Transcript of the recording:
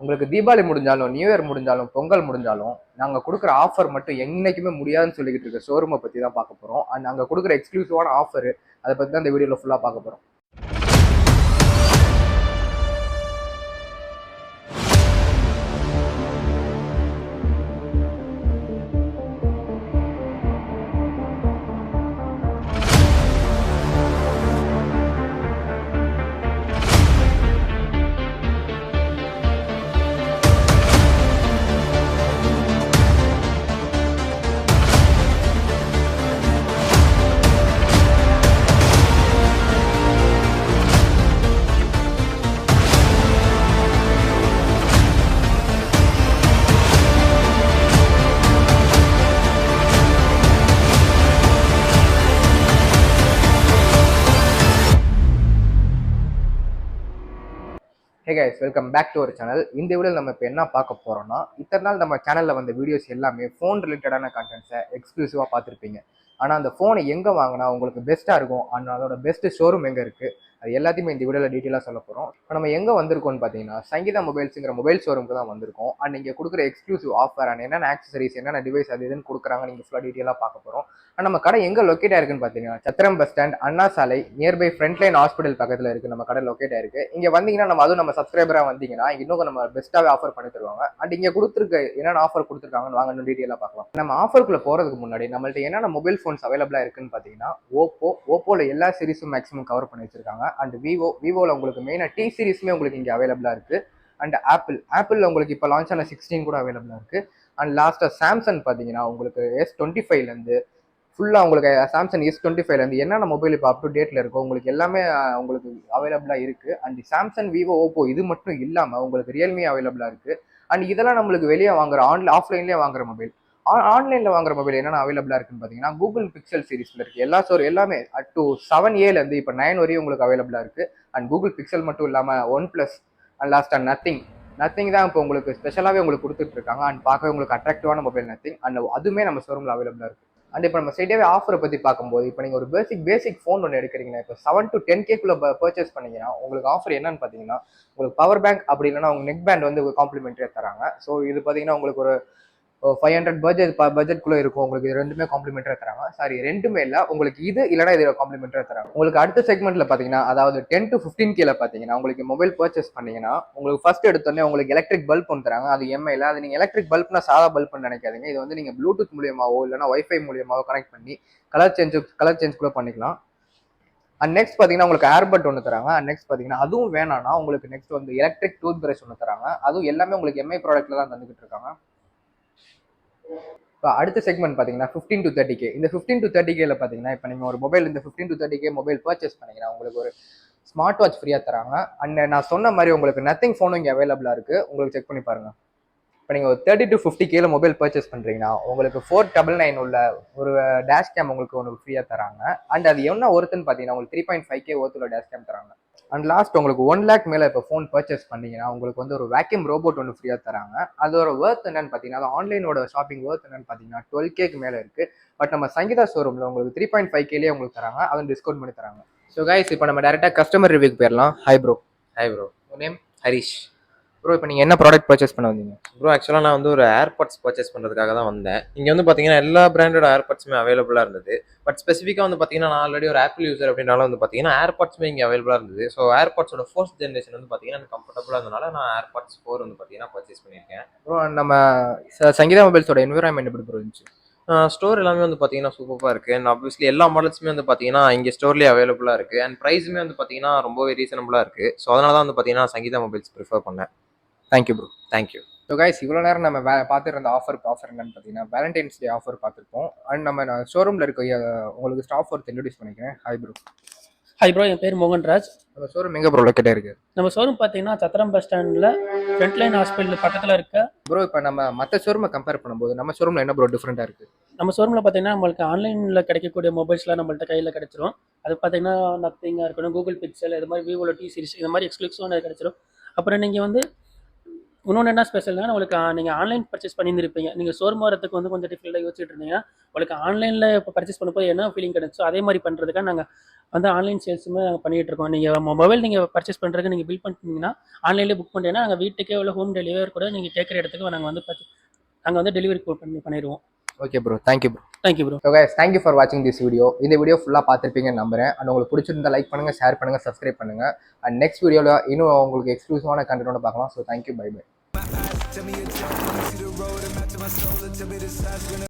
உங்களுக்கு தீபாவளி முடிஞ்சாலும், new year முடிஞ்சாலும், பொங்கல் முடிஞ்சாலும், நாங்க குடுக்குற ஆஃபர் மட்டும் என்னைக்குமே முடியாதுன்னு சொல்லிக்கிட்டு இருக்க ஷோரூம பத்தி தான் பார்க்க போறோம். அண்ட் அங்க குடுக்குற எக்ஸ்க்ளூசிவான ஆஃபர் அத பத்தி தான் இந்த வீடியோல ஃபுல்லா பார்க்க போறோம். Hey guys, welcome back to our channel. இந்த வீடியோவில் நம்ம இப்போ என்ன பார்க்க போறோம்னா, இத்தனை நாள் நம்ம சேனல்ல வந்த வீடியோஸ் எல்லாமே ஃபோன் ரிலேட்டடான கண்டென்ட்ஸை எக்ஸ்க்ளூசிவாக பார்த்துருப்பீங்க. ஆனால் அந்த ஃபோனை எங்கே வாங்கினா உங்களுக்கு பெஸ்ட்டாக இருக்கும், ஆனால் அதோட பெஸ்ட் ஷோரூம் எங்கே இருக்குது, அது எல்லாத்தையுமே இந்த வீடியோவில் டீட்டெயிலாக சொல்ல போகிறோம். இப்போ நம்ம எங்கே வந்திருக்கோம்னு பார்த்தீங்கன்னா, சங்கீதா மொபைல்ஸுங்கிற மொபைல் ஷோரூமுக்கு தான் வந்திருக்கோம். அண்ட் இங்கே கொடுக்குற எக்ஸ்க்ளூசிவ் ஆஃபர் அண்ட் என்னென்ன ஆக்சசரிஸ், என்னென்ன டிவைஸ் அது இதுன்னு கொடுக்குறாங்க, நீங்கள் ஃபுல்லாக டீட்டெயிலாக பார்க்க போகிறோம். அண்ட் நம்ம கடை எங்கே லொக்கேட் ஆயிருக்குன்னு பார்த்தீங்கன்னா, சத்திரம் பஸ் ஸ்டாண்ட், அண்ணா சாலை, நியர்பை ஃப்ரண்ட்லைன் ஹாஸ்பிட்டல் பக்கத்தில் இருக்குது நம்ம கடை லொக்கேட் ஆயிருக்கு. இங்கே வந்தீங்கன்னா அதுவும் நம்ம சப்ஸ்கிரைபராக வந்தீங்கன்னா இன்னும் நம்ம பெஸ்ட்டாகவே ஆஃபர் பண்ணி தருவாங்க. அண்ட் இங்கே கொடுத்துருக்க என்னென்ன ஆஃபர் கொடுத்துருக்காங்கன்னு வாங்க இன்னும் டீட்டெயிலாக பார்க்கலாம். நம்ம ஆஃபருக்குள்ள போகிறதுக்கு முன்னாடி நம்மள்ட்ட என்னென்ன மொபைல் ஃபோன்ஸ் அவைலபிளாக இருக்குன்னு பார்த்தீங்கன்னா, ஓப்போல எல்லா சீரிஸும் மேக்ஸிமம் கவர் பண்ணி வச்சிருக்காங்க. அண்ட் விவோவில் உங்களுக்கு மெயினாக டி சீரிஸுமே உங்களுக்கு இங்கே அவைலபிளாக இருக்குது. அண்ட் ஆப்பிள் உங்களுக்கு இப்போ லான்ச் ஆன 16 கூட அவைலபிளாக இருக்குது. அண்ட் லாஸ்ட்டாக சாம்சங் பார்த்தீங்கன்னா உங்களுக்கு S25லேருந்து ஃபுல்லாக உங்களுக்கு சாம்சங் S25லேருந்து என்னென்ன மொபைல் இப்போ அப் டு டேட்டில் இருக்கோ உங்களுக்கு எல்லாமே உங்களுக்கு அவைலபிளாக இருக்குது. அண்ட் சாம்சங், விவோ, ஓப்போ இது மட்டும் இல்லாமல் உங்களுக்கு ரியல்மி அவைலபிளாக இருக்குது. அண்ட் இதெல்லாம் நம்மளுக்கு வெளியே வாங்குற ஆஃப்லைன்லேயே வாங்குற மொபைல். ஆன்லைனில் வாங்குற மொபைல் என்னென்ன அவைலபிளாக இருக்குன்னு பார்த்தீங்கன்னா, கூகுள் பிக்சல் சீரிஸில் இருக்குது எல்லாமே அட் டு 7Aலேருந்து இப்போ 9 வரையும் உங்களுக்கு அவைலபிளாக இருக்குது. அண்ட் கூகுள் பிக்சல் மட்டும் இல்லாமல் OnePlus அண்ட் லாஸ்ட்டாக நத்திங் தான் இப்போ உங்களுக்கு ஸ்பெஷலாகவே உங்களுக்கு கொடுத்துட்ருக்காங்க. அண்ட் பார்க்கவே உங்களுக்கு அட்ராக்டிவான மொபைல் நத்திங். அண்ட் அதுவுமே நம்ம ஷோரூமில் அவைலபிளாக இருக்குது. அண்ட் இப்போ நம்ம ஸ்ட்ரெயிட்டாகவே ஆஃபரை பற்றி பார்க்கும்போது, இப்போ நீங்கள் ஒரு பேசிக் ஃபோன் ஒன்று எடுக்கிறீங்கன்னா, இப்போ 7 to 10K பர்ச்சேஸ் பண்ணீங்கன்னா உங்களுக்கு ஆஃபர் என்னன்னு பார்த்தீங்கன்னா, உங்களுக்கு பவர் பேங்க் அப்படி இல்லைன்னா உங்கள் நெக் பேண்ட் வந்து காம்ப்ளிமெண்ட்ரியாக தராங்க. ஸோ இது பார்த்தீங்கன்னா உங்களுக்கு ஒரு 500 பட்ஜெட்குள்ளே இருக்கும். உங்களுக்கு இது ரெண்டுமே காம்ப்ளிமெண்ட்டாக தராங்க. சாரி, ரெண்டுமே இல்லை, உங்களுக்கு இது இல்லைனா இது காம்ப்ளிமெண்ட்டாக தராங்க. உங்களுக்கு அடுத்த செக்மெண்ட்டில் பார்த்தீங்கன்னா, அதாவது 10 to 15K பார்த்தீங்கன்னா உங்களுக்கு மொபைல் பர்ச்சேஸ் பண்ணீங்கன்னா உங்களுக்கு ஃபர்ஸ்ட் எடுத்தோடனே உங்களுக்கு எலக்ட்ரிக் பல்ப் ஒன்று தராங்க. அது எம்ஐயில். அது நீங்கள் எலக்ட்ரிக் பல்ப்னா சாதா பல்ப்னு நினைக்காதீங்க. இது வந்து நீங்கள் ப்ளூடூத் மூலியமாவோ இல்லைனா வைஃபை மூலியமாவோ கனெக்ட் பண்ணி கலர் சேஞ்ச் கூட பண்ணிக்கலாம். அண்ட் நெக்ஸ்ட் பார்த்தீங்கன்னா உங்களுக்கு ஏர்பட் ஒன்று தராங்க. அண்ட் நெக்ஸ்ட் பார்த்தீங்கன்னா அதுவும் வேணாம்னா உங்களுக்கு நெக்ஸ்ட் வந்து எலக்ட்ரிக் டூத் பிரஷ் ஒன்று தராங்க. அதுவும் எல்லாமே உங்களுக்கு எம்ஐ ப்ராடக்ட்ல தான் தந்துக்கிட்டு இருக்காங்க. இப்போ அடுத்த செக்மெண்ட் பார்த்தீங்கன்னா 15 to 30K. இந்த 15 to 30Kல பார்த்தீங்கன்னா இப்போ நீங்கள் ஒரு மொபைல் இந்த 15 to 30K மொபைல் பர்ச்சேஸ் பண்ணீங்கன்னா உங்களுக்கு ஒரு ஸ்மார்ட் வாட்ச் ஃப்ரீயாக தராங்க. அண்ட் நான் சொன்ன மாதிரி உங்களுக்கு நத்திங் ஃபோனும் இங்கே அவைலபிளாக இருக்குது. உங்களுக்கு செக் பண்ணி பாருங்கள். இப்போ நீங்கள் ஒரு 30 to 50Kல மொபைல் பர்ச்சேஸ் பண்ணுறீங்கன்னா உங்களுக்கு 499 உள்ள ஒரு டேஷ் கேம் உங்களுக்கு ஒன்று ஃப்ரீயாக தராங்க. அண்ட் அது என்ன ஒருத்துன்னு பார்த்தீங்கன்னா உங்களுக்கு 3.5K ஒருத்துல டேஷ் கேம் தராங்க. அண்ட் லாஸ்ட் உங்களுக்கு 1 lakh மேலே இப்போ ஃபோன் பர்ச்சேஸ் பண்ணீங்கன்னா உங்களுக்கு வந்து ஒரு வேக்யூம் ரோபோட் ஒன்று ஃப்ரீயாக தராங்க. அதோட ஒர்த் என்னன்னு பார்த்தீங்கன்னா, அது ஆன்லைனோட ஷாப்பிங் ஒர்த் என்னன்னு பார்த்தீங்கன்னா 12Kக்கு மேலே இருக்குது. பட் நம்ம சங்கீதா ஷோரூமில் உங்களுக்கு 3.5Kலேயே உங்களுக்கு தராங்க. அதுவும் டிஸ்கவுண்ட் பண்ணி தராங்க. ஸோ கைஸ், இப்போ நம்ம டேரெக்டாக கஸ்டமர் ரிவ்யூக்கு போயிடலாம். Hi bro. உங்கள் நேம்? ஹரிஷ். ப்ரோ, இப்போ நீங்கள் என்ன ப்ராடக்ட் பர்ச்சேஸ் பண்ண வந்தீங்க? ப்ரோ, ஆக்சுவலாக நான் வந்து ஒரு ஏர்பாட்ஸ் பர்ச்சேஸ் பண்ணுறதுக்காக தான் வந்தேன். இங்கே வந்து பார்த்தீங்கன்னா எல்லா பிராண்டோட ஏர்பாட்ஸுமே அவைலபிளாக இருந்தது. பட் ஸ்பெசிஃபிக்காக வந்து பார்த்தீங்கன்னா நான் ஆல்ரெடி ஒரு ஆப்பிள் யூசர் அப்படின்னால வந்து பார்த்தீங்கன்னா ஏர்பாட்ஸுமே இங்கே அவைலபிளாக இருந்தது. ஸோ ஏர்பாட்ஸோட ஃபோர்த் ஜென்ரேஷன் வந்து பார்த்தீங்கன்னா எனக்கு கம்ஃபர்டபுளாக இருந்தனால நான் ஏர்பாட்ஸ் 4 வந்து பார்த்தீங்கன்னா பர்ச்சேஸ் பண்ணியிருக்கேன். ப்ரோ, நம்ம சங்கீதா மொபைல்ஸோட என்விரான்மெண்ட் எப்படி ப்ரோ இருந்துச்சு? ஸ்டோர் எல்லாமே வந்து பார்த்தீங்கன்னா சூப்பராக இருக்குது. அண்ட் ஆப்வியஸ்லி எல்லா மாடல்ஸுமே வந்து பார்த்தீங்கன்னா இங்கே ஸ்டோர்லேயே அவைலபிளாக இருக்குது. அண்ட் ப்ரைஸுமே வந்து பார்த்தீங்கன்னா ரொம்பவே ரீசனபுளாக இருக்குது. ஸோ அதனால தான் வந்து பார்த்தீங்கன்னா சங்கீதா மொபைல்ஸ் ப்ரிஃபர் பண்ணேன். Thank you bro. Thank you. So guys, இவ்வளோ நேரம் நம்ம பார்த்துருந்த ஆஃபர் என்னன்னு பார்த்தீங்கன்னா வேலண்டைன்ஸ் டே ஆஃபர் பார்த்துருப்போம். அண்ட் நம்ம ஷோரூமில் இருக்க உங்களுக்கு ஸ்டாஃப் ஒருத்தர் இன்ட்ரோடியூஸ் பண்ணிக்கிறேன். Hi bro. ஹாய் ப்ரோ, என் பேர் மோகன்ராஜ். நம்ம ஷோரூம் எங்கே ப்ரோ லொக்கேட் இருக்குது? நம்ம ஷோரூம் பார்த்தீங்கன்னா சத்திரம் பஸ் ஸ்டாண்டில் ஃப்ரண்ட்லைன் ஹாஸ்பிட்டல் பக்கத்தில் இருக்க. ப்ரோ, இப்போ நம்ம மற்ற ஷோரூமை கம்பேர் பண்ணும்போது நம்ம ஷோரூமில் என்ன ப்ரோ டிஃப்ரெண்ட்டாக இருக்குது? நம்ம ஷோரூமில் பார்த்தீங்கன்னா நம்மளுக்கு ஆன்லைனில் கிடைக்கக்கூடிய மொபைல்ஸ்லாம் நம்மள்ட்ட கையில் கிடைச்சிரும். அது பார்த்தீங்கன்னா நத்திங்காக இருக்கணும், கூகுள் பிக்சல், இது மாதிரி விவோல டி சீரிஸ், இது மாதிரி எக்ஸ்க்ளூசிவாக கிடைச்சிரும். அப்புறம் நீங்கள் வந்து இன்னொன்று என்ன ஸ்பெஷல்னா உங்களுக்கு நீங்கள் ஆன்லைன் பர்ச்சேஸ் பண்ணியிருப்பீங்க. நீங்கள் ஷோரூம் வரதுக்கு வந்து கொஞ்சம் டிஃபிகல்ட்டாக யோசிச்சுட்டு இருந்தீங்கன்னா, உங்களுக்கு ஆன்லைனில் இப்போ பர்ச்சேஸ் பண்ணும்போது என்ன ஃபீலிங் கிடைச்சோ அதே மாதிரி பண்ணுறதுக்காக நாங்கள் வந்து ஆன்லைன் சேல்ஸுமே நாங்கள் பண்ணிகிட்டு இருக்கோம். நீங்கள் மொபைல் நீங்கள் பர்ச்சேஸ் பண்ணுறதுக்கு நீங்கள் பில் பண்ணிட்டீங்கன்னா ஆன்லைன்லேயே புக் பண்ணிட்டீங்கன்னா நாங்கள் வீட்டுக்கே உள்ள ஹோம் டெலிவரி கூட நீங்கள் கேட்குற இடத்துக்கு நாங்கள் வந்து டெலிவரி பண்ணிடுவோம். Okay bro, thank you bro. Thank you bro. So guys, thank you for வாட்சிங் திஸ் வீடியோ. இந்த வீடியோ ஃபுல்லாக பார்த்துருப்பீங்கன்னு நம்புறேன். அண்ட் உங்களுக்கு பிடிச்சிருந்தா லைக் பண்ணுங்கள், ஷேர் பண்ணுங்கள், சப்ஸ்கிரைப் பண்ணுங்கள். அண்ட் நெக்ஸ்ட் வீடியோவில் இன்னும் உங்களுக்கு எக்ஸ்க்ளூசிவான கண்டென்ட்டோட பார்க்கலாம். So thank you, bye by.